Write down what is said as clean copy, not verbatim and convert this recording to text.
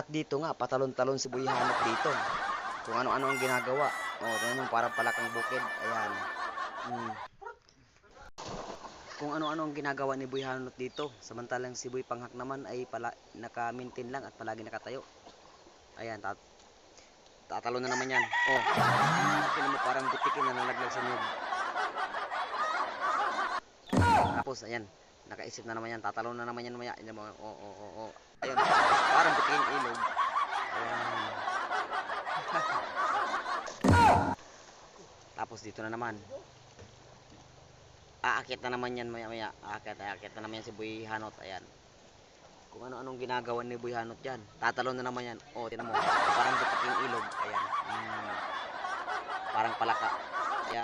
At dito nga, patalon-talon si Boy Hanot dito. Kung ano-ano ang ginagawa. Oh, tingnan mo, parang palakang bukid. Ayan. Kung ano-ano ang ginagawa ni Boy Hanot dito. Samantalang si Boy Panghak naman ay naka-maintain lang at palagi nakatayo. Ayan, tatalon na naman yan. Oh, tingnan mo, parang butikin na nalaglag sa nyug. Tapos, ayan, nakaisip na naman yan. Tatalon na naman yan maya. Oh. Ayun, parang butiking ilog. Ayan. Tapos dito na naman. Aakit na naman yan maya. Aakit na naman yan si Boy Hanot. Ayan. Kung ano-anong ginagawa ni Boy Hanot yan. Tatalon na naman yan. Oh, tinan mo. Parang butiking ilog. Ayan. Parang palaka. Ayan.